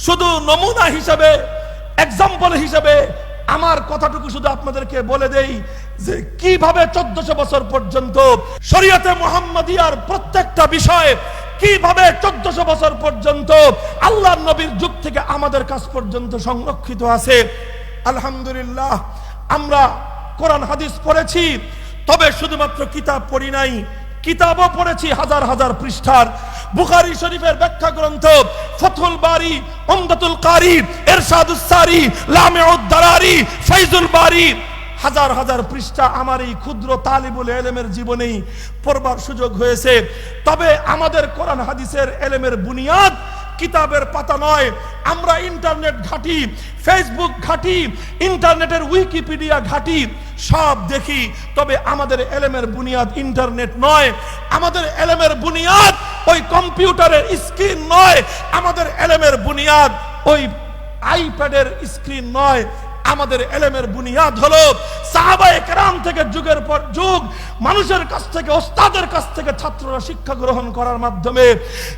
শুধু নমুনা হিসেবে, এক্সাম্পল হিসেবে আমার কথাটুকু শুধু আপনাদেরকে বলে দেই যে কিভাবে 1400 বছর পর্যন্ত শরীয়তে মুহাম্মাদিয়ার প্রত্যেকটা বিষয় কিভাবে 1400 বছর পর্যন্ত আল্লাহর নবীর যুগ থেকে আমাদের কাছ পর্যন্ত সংরক্ষিত আছে। আলহামদুলিল্লাহ, আমরা কোরআন হাদিস পড়েছি, তবে শুধুমাত্র কিতাব পড়ি নাই, কিতাবও পড়েছি হাজার হাজার পৃষ্ঠার। বুখারী শরীফের ব্যাখ্যা গ্রন্থ ফাতহুল বারী, উমদাতুল কারী, ইরশাদুস সারী, লামিউদ দারারী, ফাইজুল বারী, হাজার হাজার পৃষ্ঠা আমার এই ক্ষুদ্র তালিবুল ইলমের জীবনেই পড়বার সুযোগ হয়েছে। তবে আমাদের কোরআন হাদিসের ইলমের বুনিয়াদ কিতাবের পাতা নয়। আমরা ইন্টারনেট ঘাঁটি, ফেসবুক ঘাঁটি, ইন্টারনেটের উইকিপিডিয়া ঘাঁটি, সব দেখি, তবে আমাদের ইলমের বুনিয়াদ ইন্টারনেট নয়। আমাদের ইলমের বুনিয়াদ ওই কম্পিউটারের স্ক্রিন নয়। আমাদের ইলমের বুনিয়াদ ওই আইপ্যাডের স্ক্রিন নয়। আমাদের ইলমের বুনিয়াদ হলো সাহাবায়ে কেরাম থেকে যুগের পর যুগ মানুষের কাছ থেকে, ওস্তাদের কাছ থেকে ছাত্ররা শিক্ষা গ্রহণ করার মাধ্যমে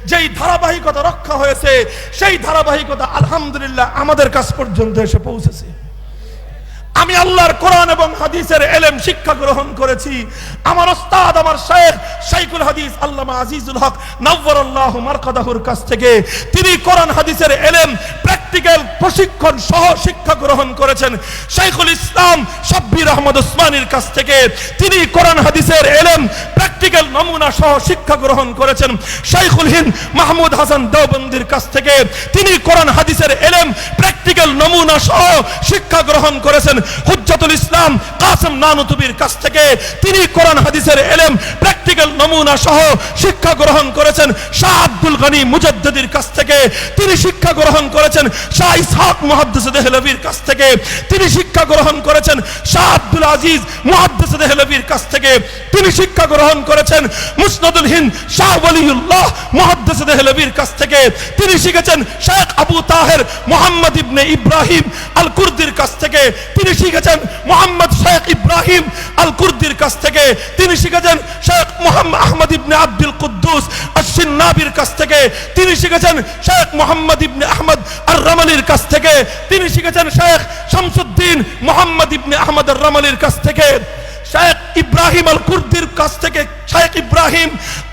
যেই ধারাবাহিকতা রক্ষা হয়েছে, সেই ধারাবাহিকতা আলহামদুলিল্লাহ আমাদের কাছ পর্যন্ত এসে পৌঁছেছে। আমি আল্লাহর কোরআন এবং হাদিসের ইলম শিক্ষা গ্রহণ করেছি আমার ওস্তাদ, আমার শাইখ, শাইখুল হাদিস আল্লামা আজিজুল হক নওয়ারাল্লাহু মারকাদাহুর কাছ থেকে। তিনি কোরআন হাদিসের ইলম প্র্যাকটিক্যাল প্রশিক্ষণ সহ শিক্ষা গ্রহণ করেছেন শাইখুল ইসলাম শাব্বির আহমদ উসমানীর কাছ থেকে। তিনি কোরআন হাদিসের ইলম প্র্যাকটিক্যাল নমুনা সহ শিক্ষা গ্রহণ করেছেন শাইখুল হিন্দ মাহমুদ হাসান দেওবন্দির কাছ থেকে। তিনি কোরআন হাদিসের ইলম প্র্যাকটিক্যাল নমুনা সহ শিক্ষা গ্রহণ করেছেন হুজ্জাতুল ইসলাম কাসেম নানুতুবির কাছ থেকে। তিনি কোরআন হাদিসের ইলম প্র্যাকটিক্যাল নমুনা সহ শিক্ষা গ্রহণ করেছেন শাহ আব্দুল গনি মুজাদ্দিদির কাছ থেকে। তিনি শিক্ষা গ্রহণ করেছেন শাহ ইসহাক মুহাদ্দিস দেহলভির কাছ থেকে। তিনি শিক্ষা গ্রহণ করেছেন শাহ আব্দুল আজিজ মুহাদ্দিস দেহলভির কাছ থেকে। তিনি শিক্ষা গ্রহণ করেছেন মুসনাদুল হিন্দ শাহ ওয়ালিউল্লাহ মুহাদ্দিস দেহলভির কাছ থেকে। তিনি শিখেছেন শেখ আবু তাহের মুহাম্মদ ইবনে ইব্রাহিম আল কুর্দির কাছ থেকে। তিনি শিখেছেন মোহাম্মদ শেখ ইব্রাহিম আল কুর্দির কাছ থেকে। তিনি শিখেছেন শেখ মোহাম্মদ আহমদ ইবনে আব্দুল কুদ্দুস আশ-শিন্নাবির কাছ থেকে। তিনি শিখেছেন শেখ মোহাম্মদ ইবনে আহমদ আর-রামালির কাছ থেকে। তিনি শিখেছেন শেখ শামসুদ্দিন মোহাম্মদ ইবনে আহমদ আর-রামালির কাছ থেকে। শেখ ইব্রাহিম আল কুর্দির কাছ থেকে শেখ ইব্রাহিম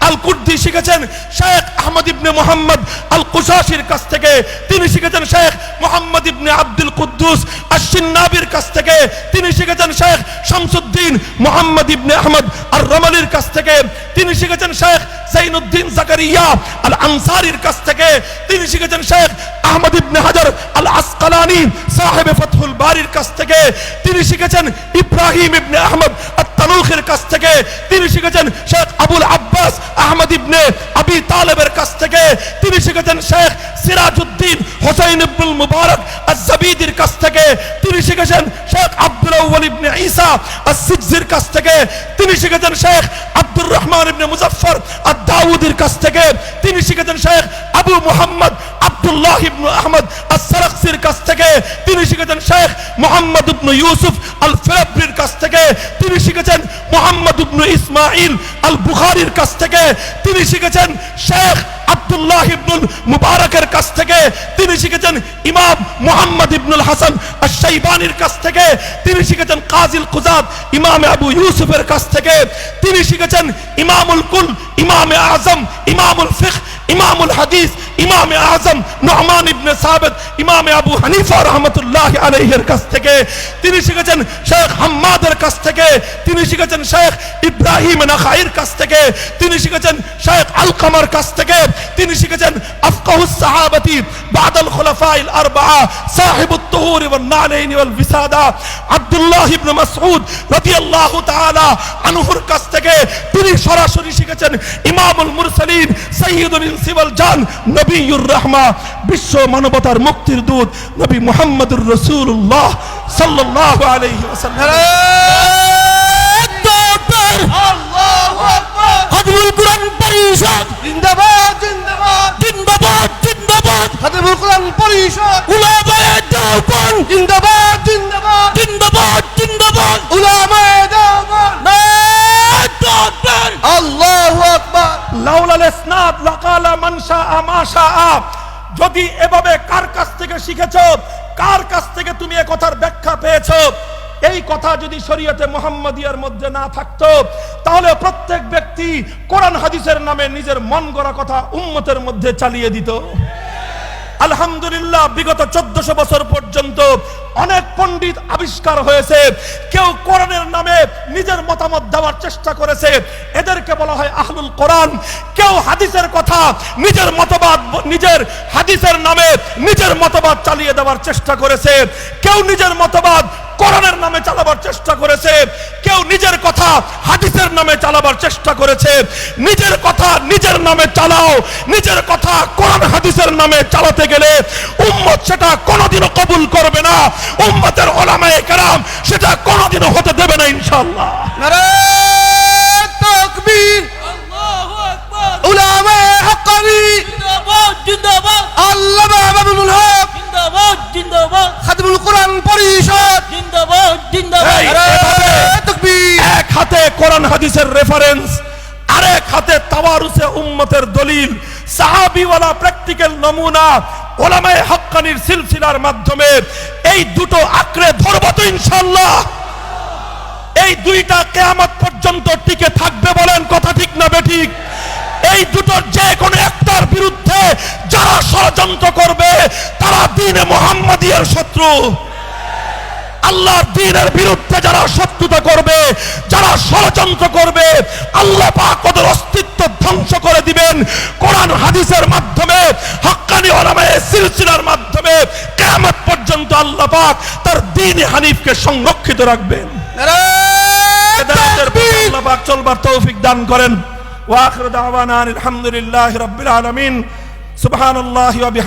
আল কুর্দি শিখেছেন শেখ আহমদ ইবনে মোহাম্মদ আল কুশাশির কাছ থেকে। তিনি শিখেছেন শেখ মোহাম্মদ ইবনে আব্দুল কুদ্দুস আশ-শিন্নাবির কাছ থেকে। তিনি শিখেছেন শেখ শামসুদ্দিন মোহাম্মদ ইবনে আহমদ আর-রামালির কাছ থেকে। তিনি শিখেছেন শেখ জাইনুদ্দিন জাকারিয়া আল আনসারির কাছ থেকে। তিনি শিখেছেন শেখ আহমদ ইবনে হাজার আল আসকালানি সাহেব ফাতহুল বারীর কাছ থেকে। তিনি শিখেছেন ইব্রাহিম ইবনে আহমদ আত-তানুখের কাছ থেকে। তিনি শিখেছেন শেখ আবুল আব্বাস আহমদ ইবনে আবি তালেবের কাছ থেকে। তিনি শিখেছেন শেখ সিরাজউদ্দিন হুসাইন ইবনুল মুবারক আজ-জাবিদির কাছ থেকে। তিনি শিখেছেন শেখ আব্দুল আউয়াল ইবনে ঈসা আস-সিজজির কাছ থেকে। তিনি শিখেছেন শেখ আব্দুর রহমান ইবনে মুজাফফর আদ-দাউদির কাছ থেকে। তিনি শিখেছেন শেখ আবু মুহাম্মদ আব্দুল্লাহ ইবনে আহমদ আস-সারাকসির কাছ থেকে। তিনি শিখেছেন শেখ মুহাম্মদ ইবনে ইউসুফ আল-ফিরাব্রির কাছ থেকে। তিনি শিখেছেন মুহাম্মদ ইবনে ইসমাঈল আল বুখারীর কাছ থেকে। তিনি শিখেছেন শেখ আব্দুল্লাহ ইবনুল মুবারকের কাছ থেকে। তিনি শিখেছেন ইমাম মুহাম্মদ ইবনুল হাসান আশ-শাইবানির কাছ থেকে। তিনি শিখেছেন কাজিল কুযাত ইমাম আবু ইউসুফের কাছ থেকে। তিনি শিখেছেন ইমামুল কুল ইমামে আযম ইমামুল ফিকহ ইমামুল হাদিস ইমামে আযম নু'মান ইবনে সাবিত ইমামে আবু হানিফা রাহমাতুল্লাহ আলাইহির কাছ থেকে। তিনি শিখেছেন শেখ হাম্মাদের কাছ থেকে। তিনি শিখেছেন শেখ ইব্রাহিম নাখাইর কাছ থেকে। তিনি শিখেছেন শেখ আলকামার কাছ থেকে। তিনি শিখেছেন আফকাহুস সাহাবাতি বাদাল খুলাফাইল আরবাআ সাহিবুত তুহুর ওয়ান নালাইন ওয়াল বিসাদা আব্দুল্লাহ ইবনে মাসউদ রাদিয়াল্লাহু তাআলা আনহুর কাছ থেকে। তিনি সরাসরি শিখেছেন ইমামুল মুরসালিন সাইয়্যিদুল ইনসি ওয়াল জান নবিয়ুর রাহমা বিশ্ব মানবতার মুক্তির দূত নবী মুহাম্মদুর রাসূলুল্লাহ সাল্লাল্লাহু আলাইহি ওয়াসাল্লাম। আল্লাহু আকবার। খাদিমুল কুরআন পরিষদ জিন্দাবাদ জিন্দাবাদ জিন্দাবাদ জিন্দাবাদ। খাদিমুল কুরআন পরিষদ উলামায়ে দেওবন্দ জিন্দাবাদ জিন্দাবাদ জিন্দাবাদ জিন্দাবাদ উলামায়ে দেওবন্দ। আল্লাহু আকবার। লাউলাল ইসনাদ লাকালা মান শাআ মা শাআ। যদি এভাবে কার কাছ থেকে শিখেছো? কার কাছ থেকে তুমি এই কথার ব্যাখ্যা পেয়েছো? এই কথা যদি শরীয়তে মুহাম্মাদিয়ার মধ্যে না থাকতো, তাহলে প্রত্যেক ব্যক্তি কোরআন হাদিসের নামে নিজের মন গড়া কথা উম্মতের মধ্যে চালিয়ে দিত। আলহামদুলিল্লাহ, বিগত 1400 বছর পর্যন্ত অনেক পণ্ডিত আবিষ্কার হয়েছে। কেউ কোরআনের নামে নিজের মতামত দেওয়ার চেষ্টা করেছে, এদেরকে বলা হয় আহলুল কোরআন। কেউ হাদিসের কথা নিজের মতবাদ, নিজের হাদিসের নামে নিজের মতবাদ চালিয়ে দেওয়ার চেষ্টা করেছে। কেউ নিজের মতবাদ কোরআনের নামে চালাবার চেষ্টা করেছে, কেউ নিজের কথা হাদিসের নামে চালাবার চেষ্টা করেছে। নিজের কথা নিজের নামে চালাও, নিজের কথা কোরআন হাদিসের নামে চালাতে গেলে উম্মত সেটা কোনোদিনও কবুল করবে না, উম্মতের উলামায়ে কেরাম সেটা কোনোদিনও হতে দেবে না ইনশাআল্লাহ। নারে তাকবীর, আল্লাহু আকবার। উলামায়ে হাক্কানি জিন্দাবাদ জিন্দাবাদ, আল্লামা মামুনুল হক জিন্দাবাদ জিন্দাবাদ, খাদিমুল কোরআন পরিষদ জিন্দাবাদ জিন্দাবাদ। নারে তাকবীর। এক হাতে কোরআন হাদিসের রেফারেন্স, আরেক হাতে তাওয়ারুসে উম্মতের দলিল, সাহাবীওয়ালা প্র্যাকটিক্যাল নমুনা, উলামায়ে হাক্কানির সিলসিলার মাধ্যমে এই দুটো আঁকড়ে ধরবো তো ইনশাআল্লাহ। এই দুইটা কিয়ামত পর্যন্ত টিকে থাকবে, বলেন কথা ঠিক না বেঠিক? এই দুটোর যে কোনো একটার বিরুদ্ধে যারা ষড়যন্ত্র করবে তারা দ্বীনে মুহাম্মাদিয়ার শত্রু। আল্লাহর দ্বীনের বিরুদ্ধে যারা শত্রুতা করবে, যারা ষড়যন্ত্র করবে, আল্লাহ পাক ওদের অস্তিত্ব ধ্বংস করে দিবেন। কোরআন হাদিসের মাধ্যমে, হাক্কানি উলামায়ে সিলসিলার মাধ্যমে কিয়ামত পর্যন্ত আল্লাহ পাক তার দ্বীন হানিফকে সংরক্ষিত রাখবেন। নারে তাকবীর। আল্লাহ পাক চলবার তৌফিক দান করেন। ওয়া আখিরু দাওয়ানা আলহামদুলিল্লাহি রাব্বিল আলামিন। সুবহানাল্লাহি ওয়া বিহামদিহি।